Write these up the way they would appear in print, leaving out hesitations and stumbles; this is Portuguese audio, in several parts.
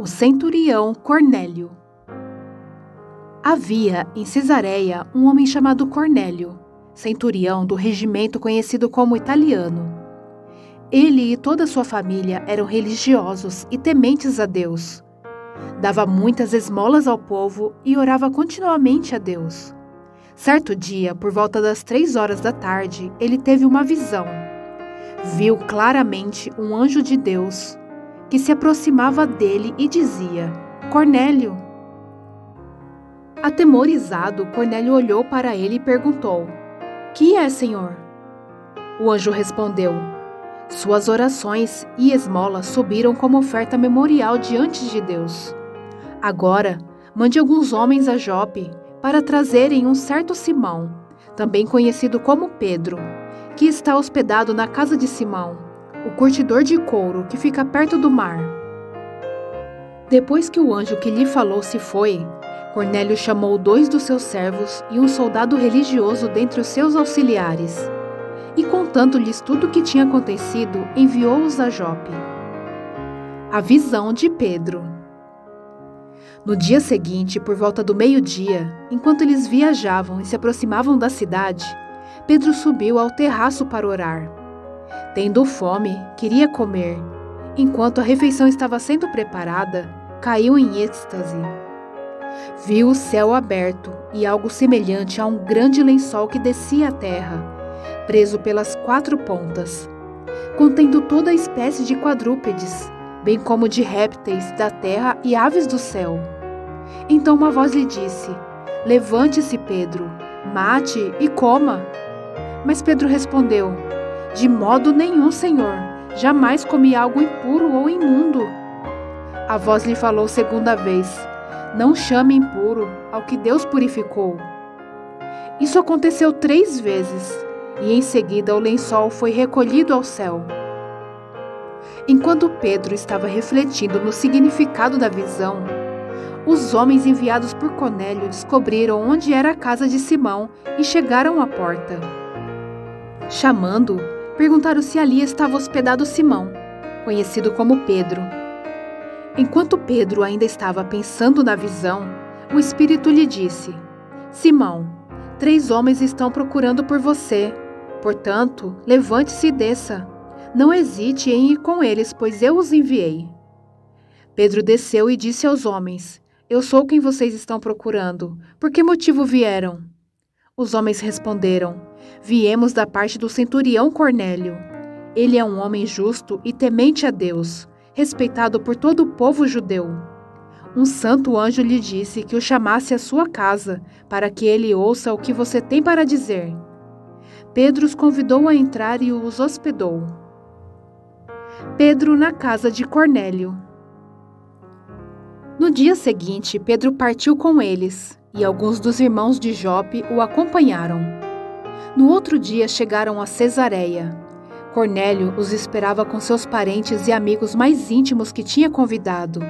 O centurião Cornélio. Havia em Cesareia um homem chamado Cornélio, centurião do regimento conhecido como italiano. Ele e toda a sua família eram religiosos e tementes a Deus. Dava muitas esmolas ao povo e orava continuamente a Deus. Certo dia, por volta das 3 horas da tarde, ele teve uma visão. Viu claramente um anjo de Deus que se aproximava dele e dizia: Cornélio. Atemorizado, Cornélio olhou para ele e perguntou: Que é, Senhor? O anjo respondeu: Suas orações e esmolas subiram como oferta memorial diante de Deus. Agora, mande alguns homens a Jope para trazerem um certo Simão, também conhecido como Pedro, que está hospedado na casa de Simão, o curtidor de couro que fica perto do mar. Depois que o anjo que lhe falou se foi, Cornélio chamou 2 dos seus servos e um soldado religioso dentre os seus auxiliares, e contando-lhes tudo o que tinha acontecido, enviou-os a Jope. A visão de Pedro. No dia seguinte, por volta do meio-dia, enquanto eles viajavam e se aproximavam da cidade, Pedro subiu ao terraço para orar. Tendo fome, queria comer. Enquanto a refeição estava sendo preparada, caiu em êxtase. Viu o céu aberto e algo semelhante a um grande lençol que descia à terra, preso pelas 4 pontas, contendo toda a espécie de quadrúpedes, bem como de répteis da terra e aves do céu. Então uma voz lhe disse: Levante-se, Pedro, mate e coma. Mas Pedro respondeu: De modo nenhum, Senhor, jamais comi algo impuro ou imundo. A voz lhe falou segunda vez: Não chame impuro ao que Deus purificou. Isso aconteceu 3 vezes, e em seguida o lençol foi recolhido ao céu. Enquanto Pedro estava refletindo no significado da visão, os homens enviados por Cornélio descobriram onde era a casa de Simão e chegaram à porta. Chamando, perguntaram se ali estava hospedado Simão, conhecido como Pedro. Enquanto Pedro ainda estava pensando na visão, o Espírito lhe disse: Simão, 3 homens estão procurando por você. Portanto, levante-se e desça. Não hesite em ir com eles, pois eu os enviei. Pedro desceu e disse aos homens: Eu sou quem vocês estão procurando. Por que motivo vieram? Os homens responderam: Viemos da parte do centurião Cornélio. Ele é um homem justo e temente a Deus, respeitado por todo o povo judeu. Um santo anjo lhe disse que o chamasse à sua casa, para que ele ouça o que você tem para dizer. Pedro os convidou a entrar e os hospedou. Pedro na casa de Cornélio. No dia seguinte, Pedro partiu com eles, e alguns dos irmãos de Jope o acompanharam. No outro dia chegaram a Cesareia. Cornélio os esperava com seus parentes e amigos mais íntimos que tinha convidado.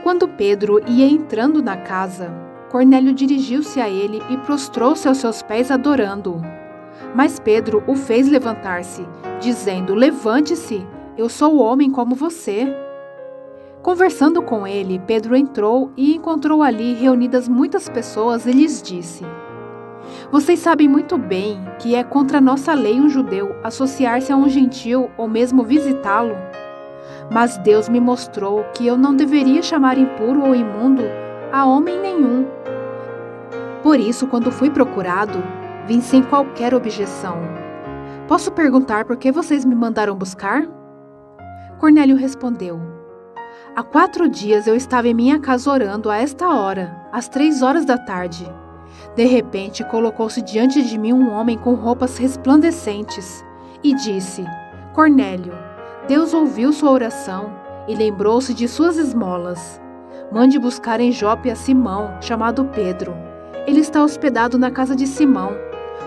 Quando Pedro ia entrando na casa, Cornélio dirigiu-se a ele e prostrou-se aos seus pés adorando-o. Mas Pedro o fez levantar-se, dizendo: Levante-se, eu sou homem como você. Conversando com ele, Pedro entrou e encontrou ali reunidas muitas pessoas e lhes disse: Vocês sabem muito bem que é contra nossa lei um judeu associar-se a um gentil ou mesmo visitá-lo. Mas Deus me mostrou que eu não deveria chamar impuro ou imundo a homem nenhum. Por isso, quando fui procurado, vim sem qualquer objeção. Posso perguntar por que vocês me mandaram buscar? Cornélio respondeu: Há 4 dias eu estava em minha casa orando a esta hora, às 3 horas da tarde. De repente, colocou-se diante de mim um homem com roupas resplandecentes e disse: Cornélio, Deus ouviu sua oração e lembrou-se de suas esmolas. Mande buscar em Jope a Simão, chamado Pedro. Ele está hospedado na casa de Simão,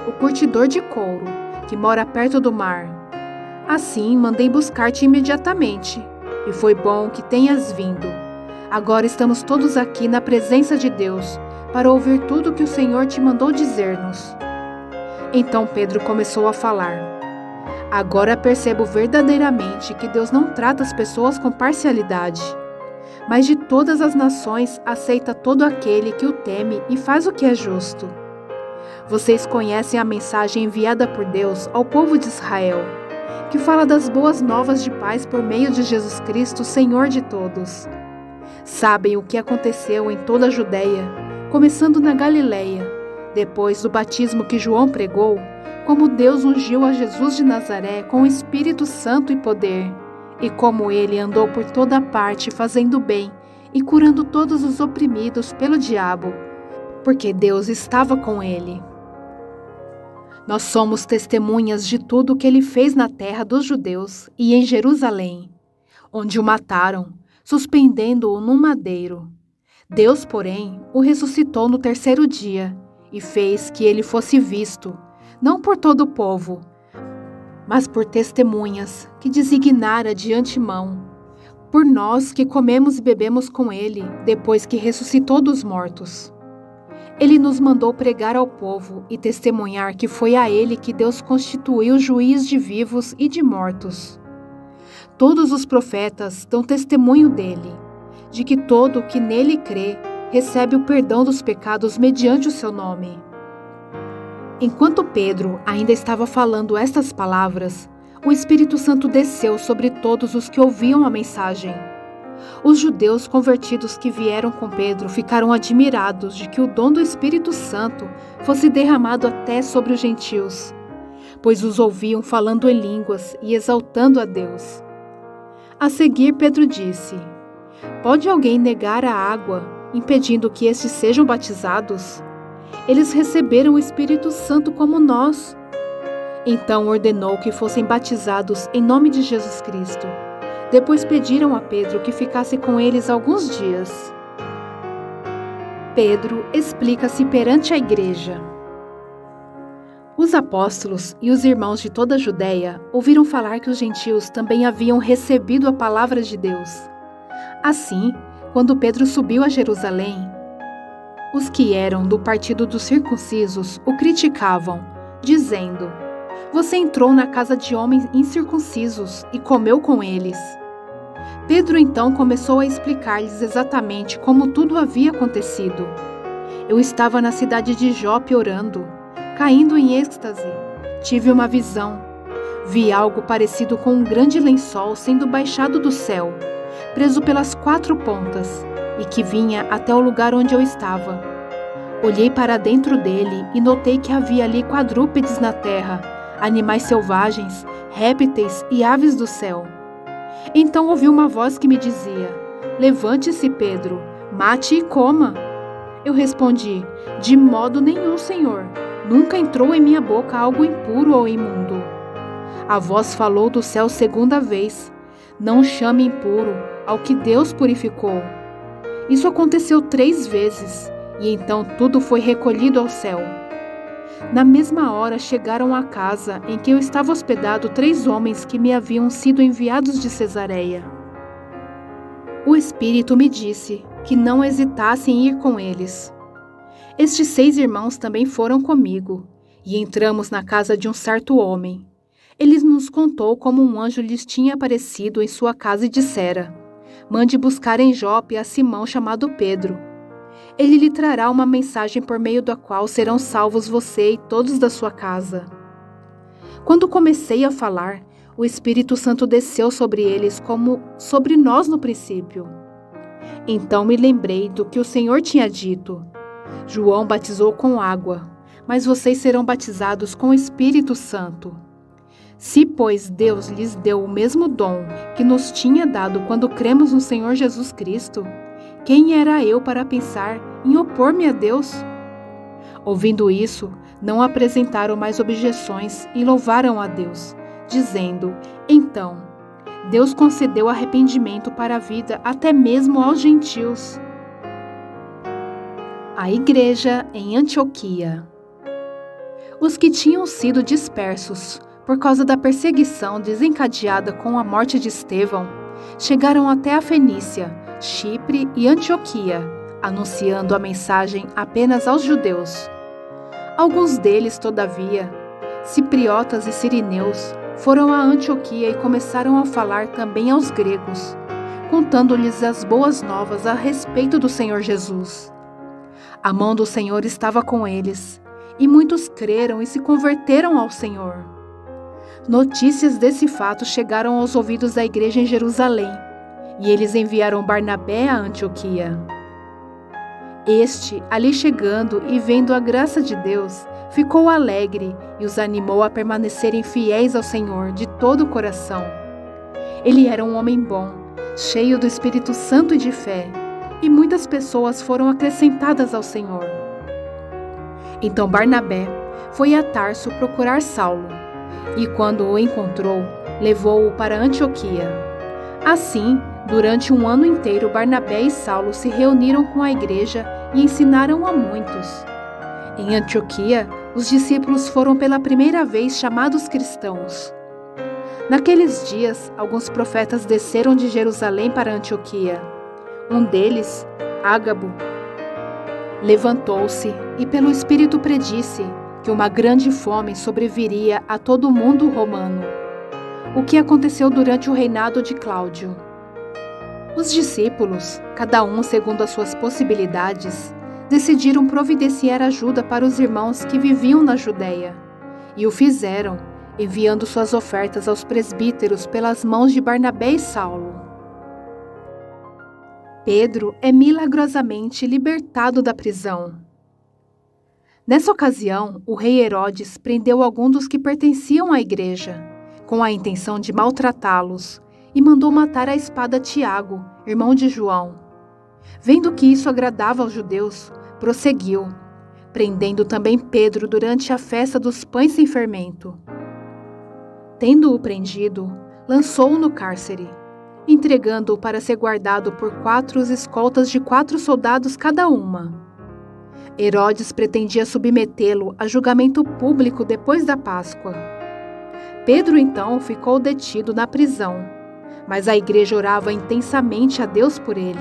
o curtidor de couro, que mora perto do mar. Assim, mandei buscar-te imediatamente, e foi bom que tenhas vindo. Agora estamos todos aqui na presença de Deus, para ouvir tudo o que o Senhor te mandou dizer-nos. Então Pedro começou a falar: Agora percebo verdadeiramente que Deus não trata as pessoas com parcialidade. mas de todas as nações aceita todo aquele que o teme e faz o que é justo. Vocês conhecem a mensagem enviada por Deus ao povo de Israel, que fala das boas novas de paz por meio de Jesus Cristo, Senhor de todos. Sabem o que aconteceu em toda a Judeia, começando na Galileia, depois do batismo que João pregou, como Deus ungiu a Jesus de Nazaré com o Espírito Santo e poder, e como ele andou por toda parte fazendo bem e curando todos os oprimidos pelo diabo, porque Deus estava com ele. Nós somos testemunhas de tudo o que ele fez na terra dos judeus e em Jerusalém, onde o mataram, suspendendo-o num madeiro. Deus, porém, o ressuscitou no terceiro dia e fez que ele fosse visto, não por todo o povo, mas por testemunhas que designara de antemão, por nós que comemos e bebemos com ele depois que ressuscitou dos mortos. Ele nos mandou pregar ao povo e testemunhar que foi a ele que Deus constituiu juiz de vivos e de mortos. Todos os profetas dão testemunho dele, de que todo o que nele crê recebe o perdão dos pecados mediante o seu nome. Enquanto Pedro ainda estava falando estas palavras, o Espírito Santo desceu sobre todos os que ouviam a mensagem. Os judeus convertidos que vieram com Pedro ficaram admirados de que o dom do Espírito Santo fosse derramado até sobre os gentios, pois os ouviam falando em línguas e exaltando a Deus. A seguir, Pedro disse: Pode alguém negar a água, impedindo que estes sejam batizados? Eles receberam o Espírito Santo como nós. Então ordenou que fossem batizados em nome de Jesus Cristo. Depois pediram a Pedro que ficasse com eles alguns dias. Pedro explica-se perante a igreja. Os apóstolos e os irmãos de toda a Judeia ouviram falar que os gentios também haviam recebido a palavra de Deus. Assim, quando Pedro subiu a Jerusalém, os que eram do partido dos circuncisos o criticavam, dizendo: Você entrou na casa de homens incircuncisos e comeu com eles. Pedro então começou a explicar-lhes exatamente como tudo havia acontecido. Eu estava na cidade de Jope orando, caindo em êxtase. Tive uma visão. Vi algo parecido com um grande lençol sendo baixado do céu, preso pelas 4 pontas, e que vinha até o lugar onde eu estava. Olhei para dentro dele e notei que havia ali quadrúpedes na terra, animais selvagens, répteis e aves do céu. Então ouvi uma voz que me dizia: Levante-se, Pedro, mate e coma. Eu respondi: De modo nenhum, Senhor. Nunca entrou em minha boca algo impuro ou imundo. A voz falou do céu segunda vez: Não chame impuro ao que Deus purificou. Isso aconteceu 3 vezes, e então tudo foi recolhido ao céu. Na mesma hora chegaram à casa em que eu estava hospedado 3 homens que me haviam sido enviados de Cesareia. O Espírito me disse que não hesitasse em ir com eles. Estes 6 irmãos também foram comigo, e entramos na casa de um certo homem. Ele nos contou como um anjo lhes tinha aparecido em sua casa e dissera: Mande buscar em Jope a Simão chamado Pedro. Ele lhe trará uma mensagem por meio da qual serão salvos você e todos da sua casa. Quando comecei a falar, o Espírito Santo desceu sobre eles como sobre nós no princípio. Então me lembrei do que o Senhor tinha dito: João batizou com água, mas vocês serão batizados com o Espírito Santo. Se, pois, Deus lhes deu o mesmo dom que nos tinha dado quando cremos no Senhor Jesus Cristo, quem era eu para pensar em opor-me a Deus? Ouvindo isso, não apresentaram mais objeções e louvaram a Deus, dizendo: Então, Deus concedeu arrependimento para a vida até mesmo aos gentios. A igreja em Antioquia. Os que tinham sido dispersos por causa da perseguição desencadeada com a morte de Estevão chegaram até a Fenícia, Chipre e Antioquia, anunciando a mensagem apenas aos judeus. Alguns deles, todavia, cipriotas e sirineus, foram a Antioquia e começaram a falar também aos gregos, contando-lhes as boas novas a respeito do Senhor Jesus. A mão do Senhor estava com eles, e muitos creram e se converteram ao Senhor. Notícias desse fato chegaram aos ouvidos da igreja em Jerusalém, e eles enviaram Barnabé a Antioquia. Este, ali chegando e vendo a graça de Deus, ficou alegre e os animou a permanecerem fiéis ao Senhor de todo o coração. Ele era um homem bom, cheio do Espírito Santo e de fé, e muitas pessoas foram acrescentadas ao Senhor. Então Barnabé foi a Tarso procurar Saulo, e quando o encontrou, levou-o para Antioquia. Assim, durante um ano inteiro, Barnabé e Saulo se reuniram com a igreja e ensinaram a muitos. Em Antioquia, os discípulos foram pela primeira vez chamados cristãos. Naqueles dias, alguns profetas desceram de Jerusalém para Antioquia. Um deles, Ágabo, levantou-se e pelo Espírito predisse que uma grande fome sobreviria a todo o mundo romano, o que aconteceu durante o reinado de Cláudio. Os discípulos, cada um segundo as suas possibilidades, decidiram providenciar ajuda para os irmãos que viviam na Judéia, e o fizeram, enviando suas ofertas aos presbíteros pelas mãos de Barnabé e Saulo. Pedro é milagrosamente libertado da prisão. Nessa ocasião, o rei Herodes prendeu alguns dos que pertenciam à igreja, com a intenção de maltratá-los, e mandou matar à espada Tiago, irmão de João. Vendo que isso agradava aos judeus, prosseguiu, prendendo também Pedro durante a festa dos pães sem fermento. Tendo-o prendido, lançou-o no cárcere, entregando-o para ser guardado por 4 escoltas de 4 soldados cada uma. Herodes pretendia submetê-lo a julgamento público depois da Páscoa. Pedro então ficou detido na prisão, mas a igreja orava intensamente a Deus por ele.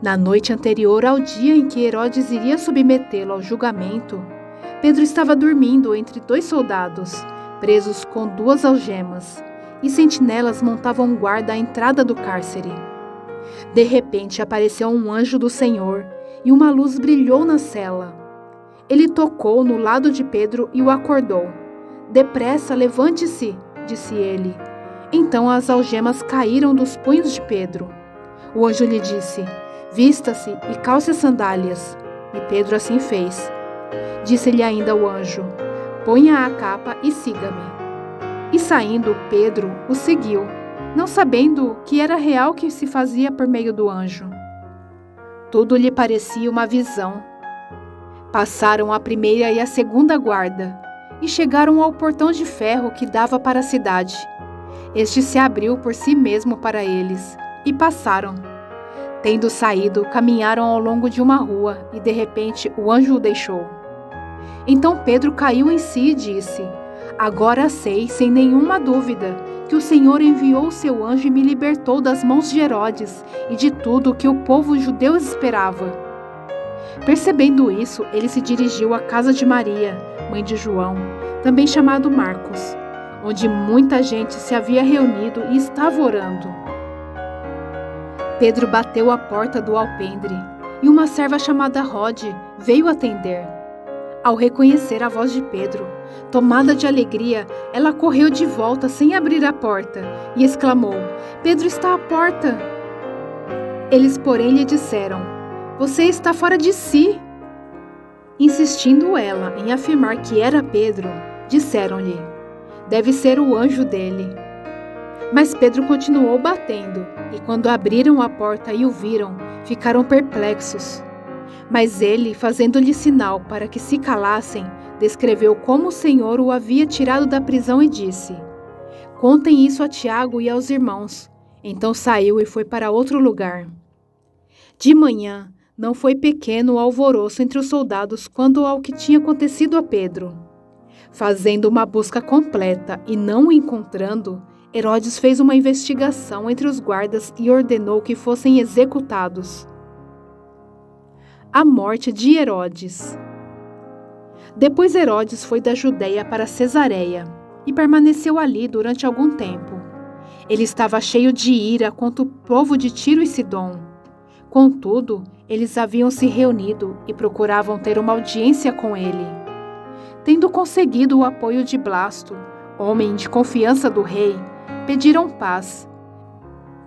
Na noite anterior ao dia em que Herodes iria submetê-lo ao julgamento, Pedro estava dormindo entre 2 soldados, presos com 2 algemas, e sentinelas montavam guarda à entrada do cárcere. De repente apareceu um anjo do Senhor, e uma luz brilhou na cela. Ele tocou no lado de Pedro e o acordou. "Depressa, levante-se", disse ele. Então as algemas caíram dos punhos de Pedro. O anjo lhe disse: "Vista-se e calce as sandálias." E Pedro assim fez. Disse-lhe ainda o anjo: "Ponha a capa e siga-me." E saindo, Pedro o seguiu, não sabendo que era real que se fazia por meio do anjo. Tudo lhe parecia uma visão. Passaram a primeira e a segunda guarda, e chegaram ao portão de ferro que dava para a cidade. Este se abriu por si mesmo para eles, e passaram. Tendo saído, caminharam ao longo de uma rua, e de repente o anjo o deixou. Então Pedro caiu em si e disse: "Agora sei, sem nenhuma dúvida, que o Senhor enviou o seu anjo e me libertou das mãos de Herodes e de tudo o que o povo judeu esperava." Percebendo isso, ele se dirigiu à casa de Maria, mãe de João, também chamado Marcos, onde muita gente se havia reunido e estava orando. Pedro bateu à porta do alpendre, e uma serva chamada Rode veio atender. Ao reconhecer a voz de Pedro, tomada de alegria, ela correu de volta sem abrir a porta e exclamou: "Pedro está à porta!" Eles, porém, lhe disseram: "Você está fora de si." Insistindo ela em afirmar que era Pedro, disseram-lhe: "Deve ser o anjo dele." Mas Pedro continuou batendo, e quando abriram a porta e o viram, ficaram perplexos. Mas ele, fazendo-lhe sinal para que se calassem, descreveu como o Senhor o havia tirado da prisão e disse: "Contem isso a Tiago e aos irmãos." Então saiu e foi para outro lugar. De manhã, não foi pequeno o alvoroço entre os soldados quanto ao que tinha acontecido a Pedro. Fazendo uma busca completa e não o encontrando, Herodes fez uma investigação entre os guardas e ordenou que fossem executados. A morte de Herodes. Depois Herodes foi da Judeia para Cesareia e permaneceu ali durante algum tempo. Ele estava cheio de ira contra o povo de Tiro e Sidom. Contudo, eles haviam se reunido e procuravam ter uma audiência com ele. Tendo conseguido o apoio de Blasto, homem de confiança do rei, pediram paz,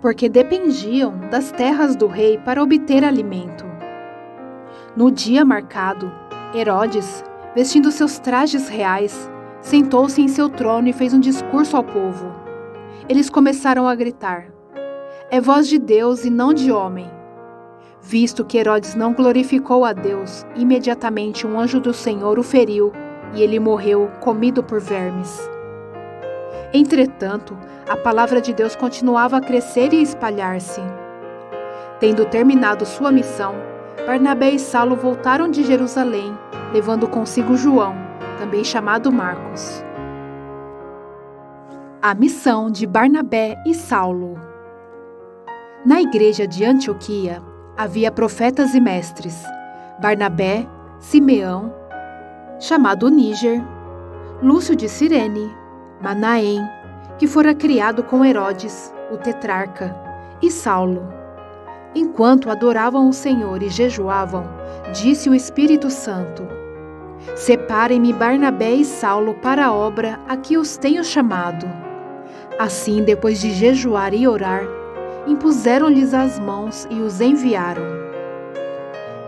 porque dependiam das terras do rei para obter alimento. No dia marcado, Herodes, vestindo seus trajes reais, sentou-se em seu trono e fez um discurso ao povo. Eles começaram a gritar: "É voz de Deus e não de homem." Visto que Herodes não glorificou a Deus, imediatamente um anjo do Senhor o feriu e ele morreu, comido por vermes. Entretanto, a palavra de Deus continuava a crescer e espalhar-se. Tendo terminado sua missão, Barnabé e Saulo voltaram de Jerusalém, levando consigo João, também chamado Marcos. A missão de Barnabé e Saulo. Na igreja de Antioquia havia profetas e mestres: Barnabé, Simeão, chamado Níger, Lúcio de Cirene, Manaém, que fora criado com Herodes, o tetrarca, e Saulo. Enquanto adoravam o Senhor e jejuavam, disse o Espírito Santo: "Separem-me Barnabé e Saulo para a obra a que os tenho chamado." Assim, depois de jejuar e orar, impuseram-lhes as mãos e os enviaram.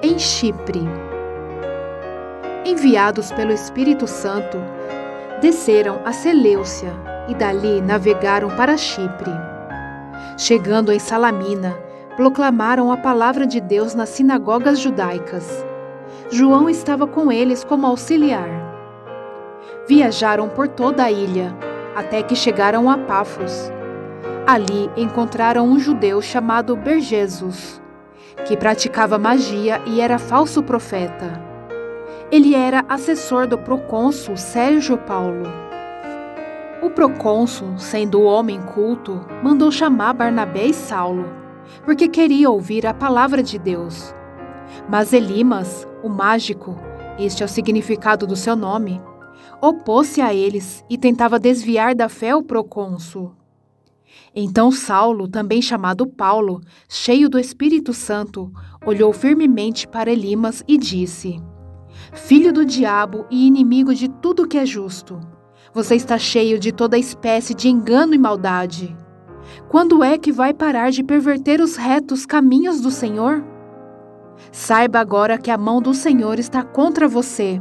Em Chipre. Enviados pelo Espírito Santo, desceram a Seleucia e dali navegaram para Chipre. Chegando em Salamina, proclamaram a palavra de Deus nas sinagogas judaicas. João estava com eles como auxiliar. Viajaram por toda a ilha, até que chegaram a Pafos. Ali encontraram um judeu chamado Bar-Jesus, que praticava magia e era falso profeta. Ele era assessor do procônsul Sérgio Paulo. O procônsul, sendo homem culto, mandou chamar Barnabé e Saulo, porque queria ouvir a palavra de Deus. Mas Elimas, o mágico, este é o significado do seu nome, opôs-se a eles e tentava desviar da fé o procônsul. Então Saulo, também chamado Paulo, cheio do Espírito Santo, olhou firmemente para Elimas e disse: "Filho do diabo e inimigo de tudo que é justo, você está cheio de toda espécie de engano e maldade. Quando é que vai parar de perverter os retos caminhos do Senhor? Saiba agora que a mão do Senhor está contra você,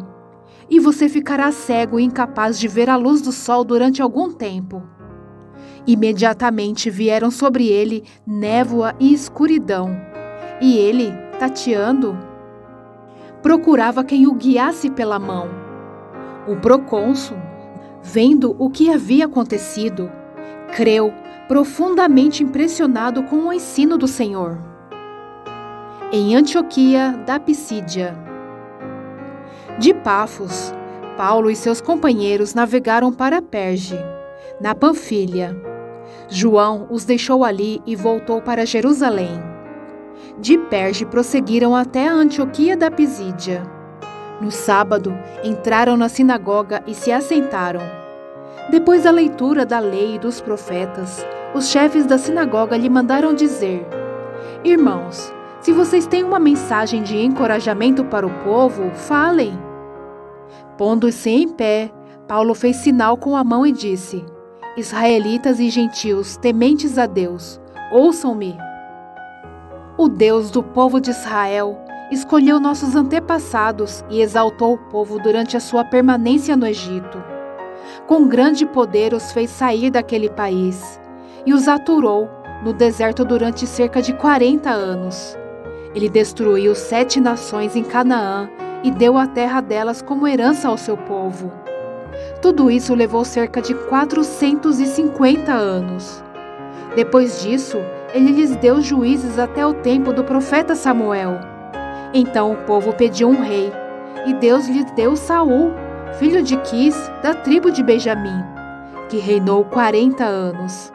e você ficará cego e incapaz de ver a luz do sol durante algum tempo." Imediatamente vieram sobre ele névoa e escuridão, e ele, tateando, procurava quem o guiasse pela mão. O procônsul, vendo o que havia acontecido, creu, profundamente impressionado com o ensino do Senhor. Em Antioquia da Pisídia. De Pafos, Paulo e seus companheiros navegaram para Perge, na Panfilha. João os deixou ali e voltou para Jerusalém. De Perge prosseguiram até a Antioquia da Pisídia. No sábado, entraram na sinagoga e se assentaram. Depois da leitura da lei e dos profetas, os chefes da sinagoga lhe mandaram dizer: "Irmãos, se vocês têm uma mensagem de encorajamento para o povo, falem." Pondo-se em pé, Paulo fez sinal com a mão e disse: "Israelitas e gentios, tementes a Deus, ouçam-me. O Deus do povo de Israel escolheu nossos antepassados e exaltou o povo durante a sua permanência no Egito. Com grande poder os fez sair daquele país e os aturou no deserto durante cerca de 40 anos. Ele destruiu 7 nações em Canaã e deu a terra delas como herança ao seu povo. Tudo isso levou cerca de 450 anos. Depois disso, ele lhes deu juízes até o tempo do profeta Samuel. Então o povo pediu um rei, e Deus lhes deu Saul, filho de Quis, da tribo de Benjamim, que reinou 40 anos.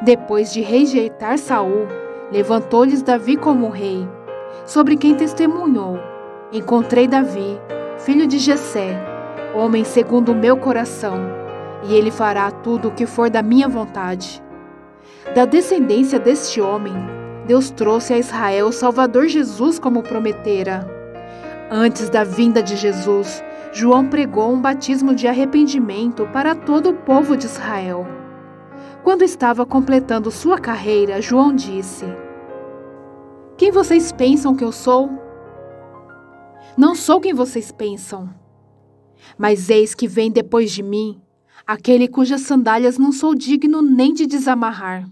Depois de rejeitar Saul, levantou-lhes Davi como rei, sobre quem testemunhou: "Encontrei Davi, filho de Jessé, homem segundo o meu coração, e ele fará tudo o que for da minha vontade." Da descendência deste homem, Deus trouxe a Israel o Salvador Jesus como prometera. Antes da vinda de Jesus, João pregou um batismo de arrependimento para todo o povo de Israel. Quando estava completando sua carreira, João disse: Quem vocês pensam que eu sou? Não sou quem vocês pensam. Mas eis que vem depois de mim, aquele cujas sandálias não sou digno nem de desamarrar.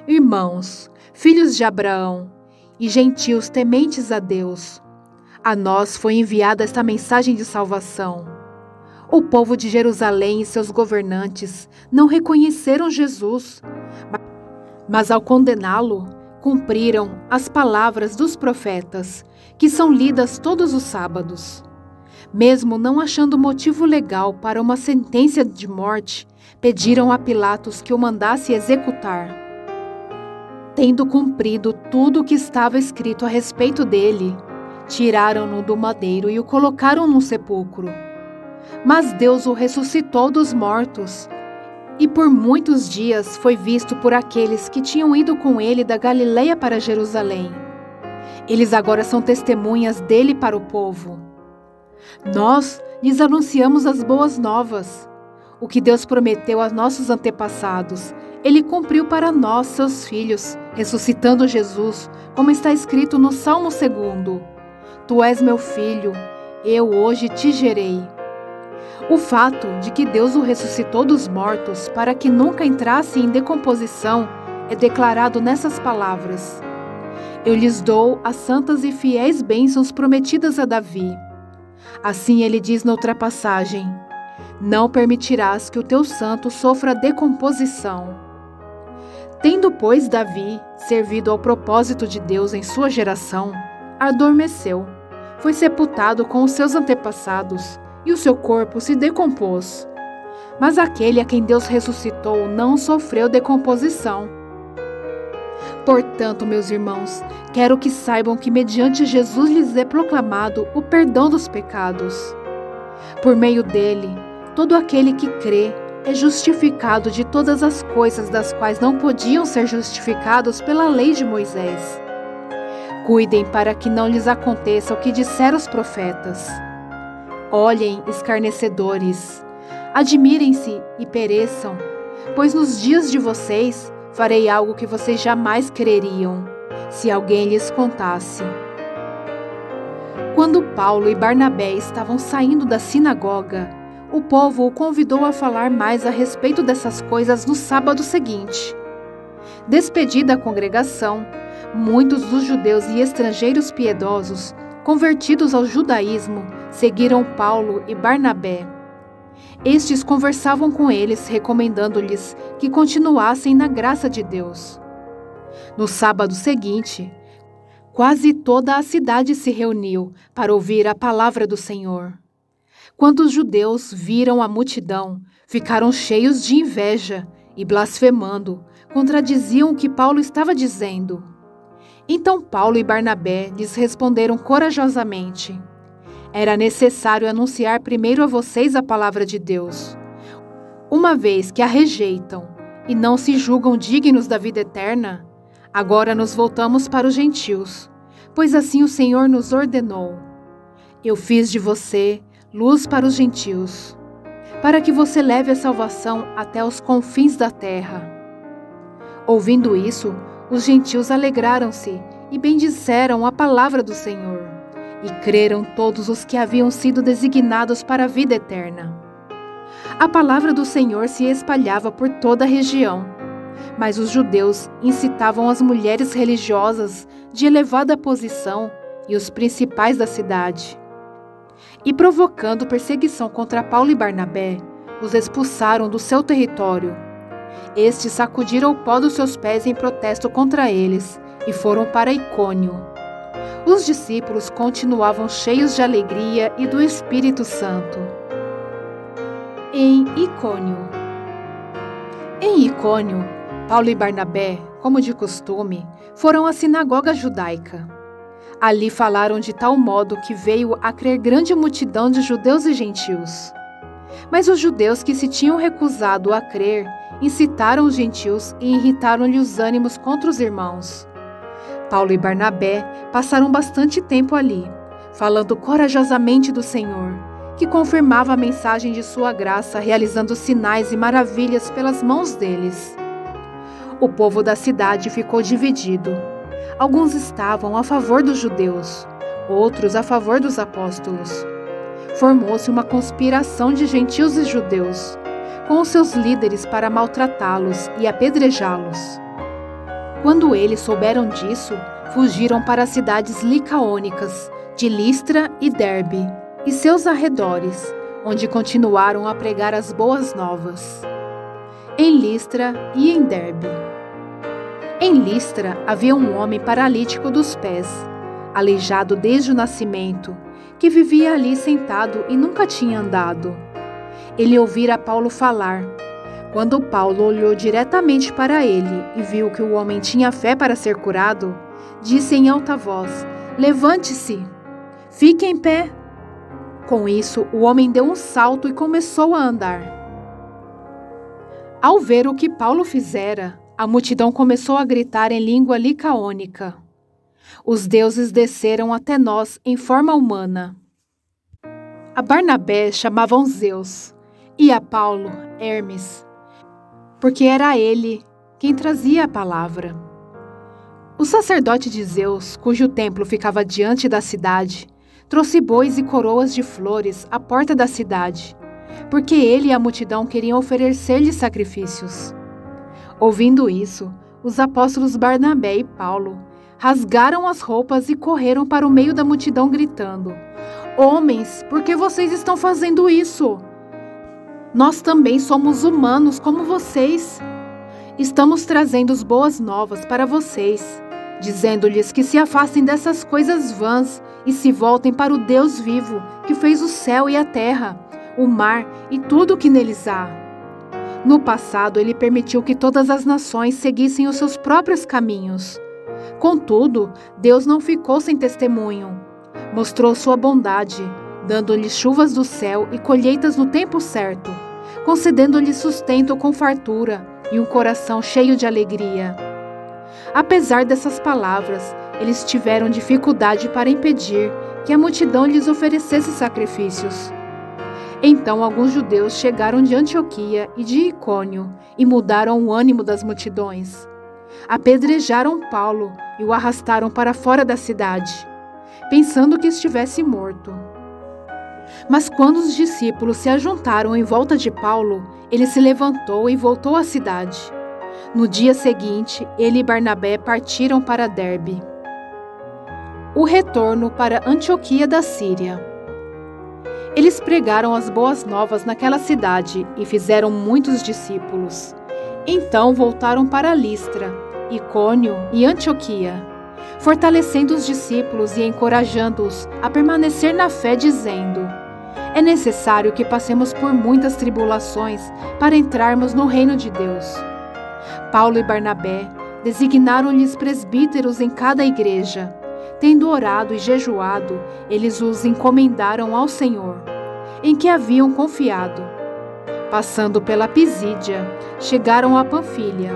Irmãos, filhos de Abraão e gentios tementes a Deus, a nós foi enviada esta mensagem de salvação. O povo de Jerusalém e seus governantes não reconheceram Jesus, mas ao condená-lo, cumpriram as palavras dos profetas, que são lidas todos os sábados. Mesmo não achando motivo legal para uma sentença de morte, pediram a Pilatos que o mandasse executar. Tendo cumprido tudo o que estava escrito a respeito dele, tiraram-no do madeiro e o colocaram num sepulcro. Mas Deus o ressuscitou dos mortos, e por muitos dias foi visto por aqueles que tinham ido com ele da Galileia para Jerusalém. Eles agora são testemunhas dele para o povo. Nós lhes anunciamos as boas novas. O que Deus prometeu a nossos antepassados, Ele cumpriu para nós, seus filhos, ressuscitando Jesus, como está escrito no Salmo 2. Tu és meu filho, eu hoje te gerei. O fato de que Deus o ressuscitou dos mortos para que nunca entrasse em decomposição é declarado nessas palavras: Eu lhes dou as santas e fiéis bênçãos prometidas a Davi. Assim ele diz noutra passagem: Não permitirás que o teu santo sofra decomposição. Tendo, pois, Davi servido ao propósito de Deus em sua geração, adormeceu, foi sepultado com os seus antepassados, e o seu corpo se decompôs. Mas aquele a quem Deus ressuscitou não sofreu decomposição. Portanto, meus irmãos, quero que saibam que mediante Jesus lhes é proclamado o perdão dos pecados. Por meio dele, todo aquele que crê é justificado de todas as coisas das quais não podiam ser justificados pela lei de Moisés. Cuidem para que não lhes aconteça o que disseram os profetas. Olhem, escarnecedores, admirem-se e pereçam, pois nos dias de vocês farei algo que vocês jamais creriam, se alguém lhes contasse. Quando Paulo e Barnabé estavam saindo da sinagoga, o povo o convidou a falar mais a respeito dessas coisas no sábado seguinte. Despedida a congregação, muitos dos judeus e estrangeiros piedosos, convertidos ao judaísmo, seguiram Paulo e Barnabé. Estes conversavam com eles, recomendando-lhes que continuassem na graça de Deus. No sábado seguinte, quase toda a cidade se reuniu para ouvir a palavra do Senhor. Quando os judeus viram a multidão, ficaram cheios de inveja e, blasfemando, contradiziam o que Paulo estava dizendo. Então Paulo e Barnabé lhes responderam corajosamente: Era necessário anunciar primeiro a vocês a palavra de Deus. Uma vez que a rejeitam e não se julgam dignos da vida eterna, agora nos voltamos para os gentios, pois assim o Senhor nos ordenou. Eu fiz de você luz para os gentios, para que você leve a salvação até os confins da terra. Ouvindo isso, os gentios alegraram-se e bendisseram a palavra do Senhor, e creram todos os que haviam sido designados para a vida eterna. A palavra do Senhor se espalhava por toda a região, mas os judeus incitavam as mulheres religiosas de elevada posição e os principais da cidade. E provocando perseguição contra Paulo e Barnabé, os expulsaram do seu território. Estes sacudiram o pó dos seus pés em protesto contra eles e foram para Icônio. Os discípulos continuavam cheios de alegria e do Espírito Santo. Em Icônio, Paulo e Barnabé, como de costume, foram à sinagoga judaica. Ali falaram de tal modo que veio a crer grande multidão de judeus e gentios. Mas os judeus que se tinham recusado a crer incitaram os gentios e irritaram-lhe os ânimos contra os irmãos. Paulo e Barnabé passaram bastante tempo ali, falando corajosamente do Senhor, que confirmava a mensagem de sua graça, realizando sinais e maravilhas pelas mãos deles. O povo da cidade ficou dividido. Alguns estavam a favor dos judeus, outros a favor dos apóstolos. Formou-se uma conspiração de gentios e judeus, com os seus líderes para maltratá-los e apedrejá-los. Quando eles souberam disso, fugiram para as cidades licaônicas, de Listra e Derbe, e seus arredores, onde continuaram a pregar as boas novas. Em Listra e em Derbe. Em Listra havia um homem paralítico dos pés, aleijado desde o nascimento, que vivia ali sentado e nunca tinha andado. Ele ouvira Paulo falar. Quando Paulo olhou diretamente para ele e viu que o homem tinha fé para ser curado, disse em alta voz: "Levante-se, fique em pé." Com isso, o homem deu um salto e começou a andar. Ao ver o que Paulo fizera, a multidão começou a gritar em língua licaônica: "Os deuses desceram até nós em forma humana." A Barnabé chamavam Zeus e a Paulo Hermes, porque era ele quem trazia a palavra. O sacerdote de Zeus, cujo templo ficava diante da cidade, trouxe bois e coroas de flores à porta da cidade, porque ele e a multidão queriam oferecer-lhe sacrifícios. Ouvindo isso, os apóstolos Barnabé e Paulo rasgaram as roupas e correram para o meio da multidão gritando: "Homens, por que vocês estão fazendo isso? Nós também somos humanos como vocês. Estamos trazendo as boas novas para vocês, dizendo-lhes que se afastem dessas coisas vãs e se voltem para o Deus vivo, que fez o céu e a terra, o mar e tudo o que neles há. No passado, ele permitiu que todas as nações seguissem os seus próprios caminhos. Contudo, Deus não ficou sem testemunho. Mostrou sua bondade, dando-lhes chuvas do céu e colheitas no tempo certo, concedendo-lhes sustento com fartura e um coração cheio de alegria." Apesar dessas palavras, eles tiveram dificuldade para impedir que a multidão lhes oferecesse sacrifícios. Então alguns judeus chegaram de Antioquia e de Icônio e mudaram o ânimo das multidões. Apedrejaram Paulo e o arrastaram para fora da cidade, pensando que estivesse morto. Mas quando os discípulos se ajuntaram em volta de Paulo, ele se levantou e voltou à cidade. No dia seguinte, ele e Barnabé partiram para Derbe. O retorno para Antioquia da Síria. Eles pregaram as boas novas naquela cidade e fizeram muitos discípulos. Então voltaram para Listra, Icônio e Antioquia, fortalecendo os discípulos e encorajando-os a permanecer na fé, dizendo: "É necessário que passemos por muitas tribulações para entrarmos no reino de Deus." Paulo e Barnabé designaram-lhes presbíteros em cada igreja. Tendo orado e jejuado, eles os encomendaram ao Senhor, em que haviam confiado. Passando pela Pisídia, chegaram a Panfilha,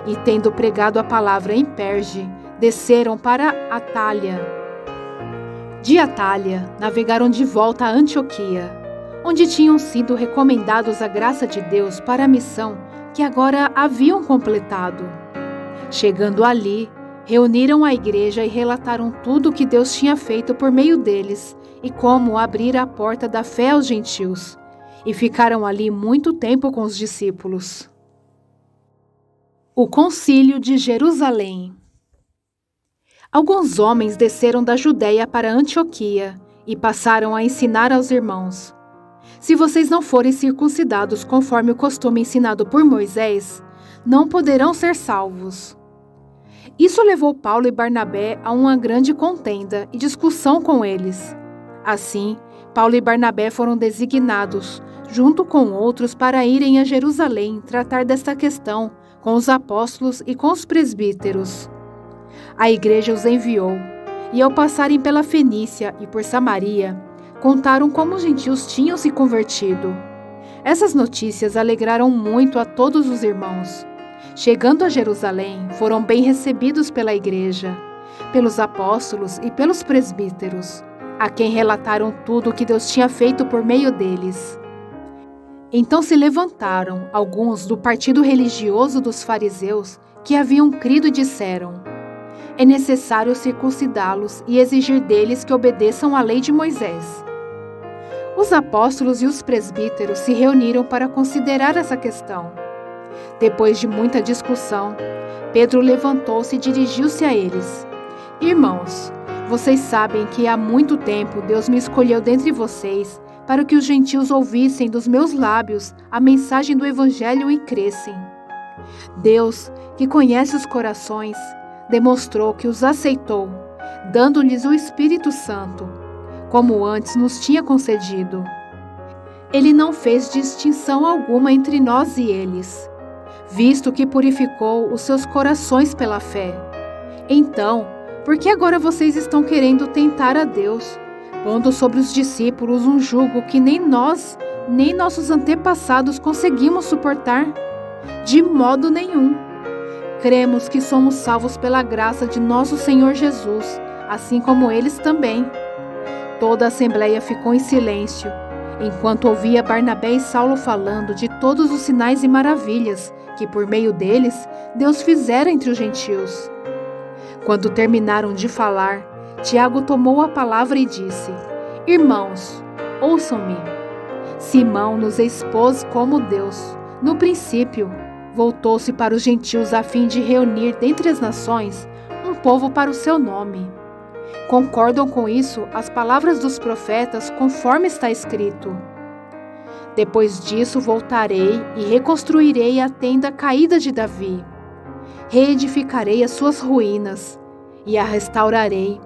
e tendo pregado a palavra em Perge, desceram para Atália. De Atália, navegaram de volta a Antioquia, onde tinham sido recomendados à graça de Deus para a missão que agora haviam completado. Chegando ali, reuniram a igreja e relataram tudo o que Deus tinha feito por meio deles e como abrir a porta da fé aos gentios, e ficaram ali muito tempo com os discípulos. O Concílio de Jerusalém. Alguns homens desceram da Judéia para Antioquia e passaram a ensinar aos irmãos: "Se vocês não forem circuncidados conforme o costume ensinado por Moisés, não poderão ser salvos." Isso levou Paulo e Barnabé a uma grande contenda e discussão com eles. Assim, Paulo e Barnabé foram designados, junto com outros, para irem a Jerusalém tratar desta questão com os apóstolos e com os presbíteros. A igreja os enviou, e ao passarem pela Fenícia e por Samaria, contaram como os gentios tinham se convertido. Essas notícias alegraram muito a todos os irmãos. Chegando a Jerusalém, foram bem recebidos pela igreja, pelos apóstolos e pelos presbíteros, a quem relataram tudo o que Deus tinha feito por meio deles. Então se levantaram alguns do partido religioso dos fariseus que haviam crido e disseram: é necessário circuncidá-los e exigir deles que obedeçam à lei de Moisés. Os apóstolos e os presbíteros se reuniram para considerar essa questão. Depois de muita discussão, Pedro levantou-se e dirigiu-se a eles: irmãos, vocês sabem que há muito tempo Deus me escolheu dentre vocês para que os gentios ouvissem dos meus lábios a mensagem do Evangelho e crescem. Deus, que conhece os corações, demonstrou que os aceitou, dando-lhes o Espírito Santo, como antes nos tinha concedido. Ele não fez distinção alguma entre nós e eles, visto que purificou os seus corações pela fé. Então, por que agora vocês estão querendo tentar a Deus, pondo sobre os discípulos um jugo que nem nós, nem nossos antepassados conseguimos suportar? De modo nenhum. Cremos que somos salvos pela graça de nosso Senhor Jesus, assim como eles também. Toda a assembleia ficou em silêncio, enquanto ouvia Barnabé e Saulo falando de todos os sinais e maravilhas que, por meio deles, Deus fizera entre os gentios. Quando terminaram de falar, Tiago tomou a palavra e disse: irmãos, ouçam-me. Simão nos expôs como Deus, no princípio, voltou-se para os gentios a fim de reunir dentre as nações um povo para o seu nome. Concordam com isso as palavras dos profetas, conforme está escrito: depois disso voltarei e reconstruirei a tenda caída de Davi. Reedificarei as suas ruínas e a restaurarei,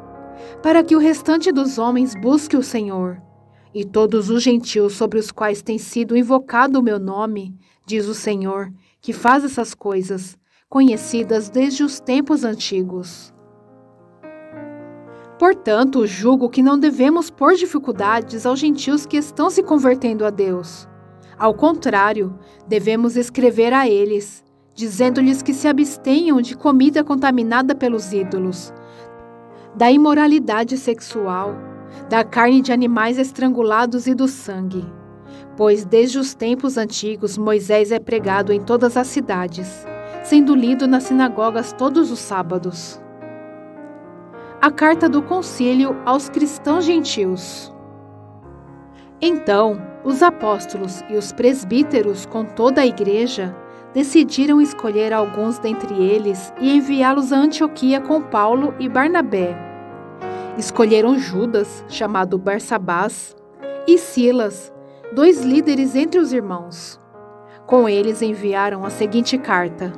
para que o restante dos homens busque o Senhor. E todos os gentios sobre os quais tem sido invocado o meu nome, diz o Senhor, que faz essas coisas, conhecidas desde os tempos antigos. Portanto, julgo que não devemos pôr dificuldades aos gentios que estão se convertendo a Deus. Ao contrário, devemos escrever a eles, dizendo-lhes que se abstenham de comida contaminada pelos ídolos, da imoralidade sexual, da carne de animais estrangulados e do sangue. Pois desde os tempos antigos Moisés é pregado em todas as cidades, sendo lido nas sinagogas todos os sábados. A carta do concílio aos cristãos gentios. Então, os apóstolos e os presbíteros com toda a igreja decidiram escolher alguns dentre eles e enviá-los a Antioquia com Paulo e Barnabé. Escolheram Judas, chamado Barsabás, e Silas, 2 líderes entre os irmãos. Com eles enviaram a seguinte carta: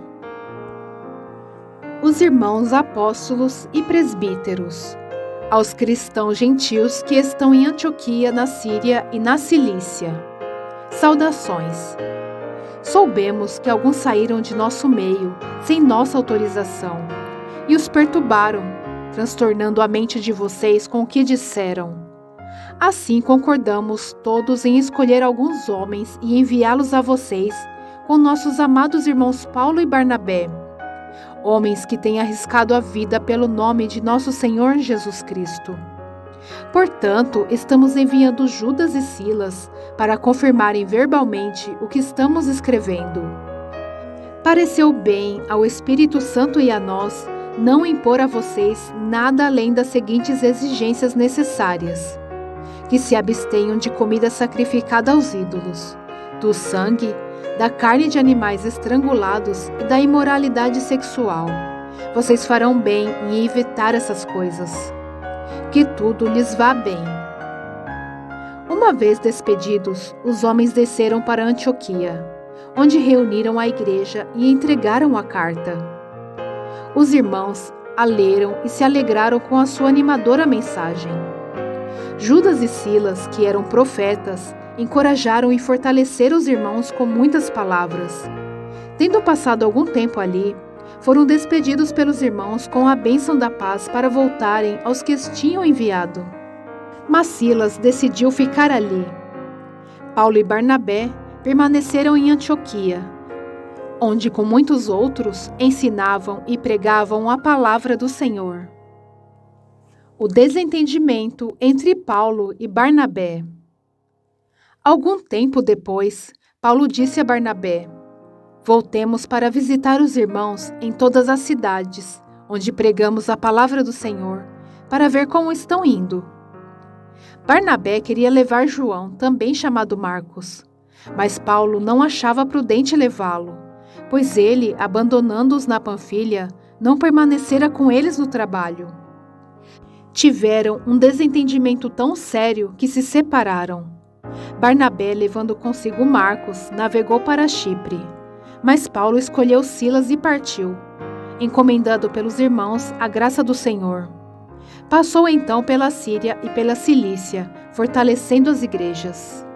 os irmãos apóstolos e presbíteros, aos cristãos gentios que estão em Antioquia, na Síria e na Cilícia. Saudações. Soubemos que alguns saíram de nosso meio, sem nossa autorização, e os perturbaram, transtornando a mente de vocês com o que disseram. Assim concordamos todos em escolher alguns homens e enviá-los a vocês, com nossos amados irmãos Paulo e Barnabé, homens que têm arriscado a vida pelo nome de nosso Senhor Jesus Cristo. Portanto, estamos enviando Judas e Silas para confirmarem verbalmente o que estamos escrevendo. Pareceu bem ao Espírito Santo e a nós não impor a vocês nada além das seguintes exigências necessárias: que se abstenham de comida sacrificada aos ídolos, do sangue, da carne de animais estrangulados e da imoralidade sexual. Vocês farão bem em evitar essas coisas. Que tudo lhes vá bem. Uma vez despedidos, os homens desceram para Antioquia, onde reuniram a igreja e entregaram a carta. Os irmãos a leram e se alegraram com a sua animadora mensagem. Judas e Silas, que eram profetas, encorajaram e fortaleceram os irmãos com muitas palavras. Tendo passado algum tempo ali, foram despedidos pelos irmãos com a bênção da paz para voltarem aos que os tinham enviado. Mas Silas decidiu ficar ali. Paulo e Barnabé permaneceram em Antioquia, onde com muitos outros ensinavam e pregavam a palavra do Senhor. O desentendimento entre Paulo e Barnabé. Algum tempo depois, Paulo disse a Barnabé: "Voltemos para visitar os irmãos em todas as cidades, onde pregamos a palavra do Senhor, para ver como estão indo." Barnabé queria levar João, também chamado Marcos, mas Paulo não achava prudente levá-lo, pois ele, abandonando-os na Panfilha, não permanecera com eles no trabalho. Tiveram um desentendimento tão sério que se separaram. Barnabé, levando consigo Marcos, navegou para Chipre, mas Paulo escolheu Silas e partiu, encomendado pelos irmãos a graça do Senhor. Passou então pela Síria e pela Cilícia, fortalecendo as igrejas.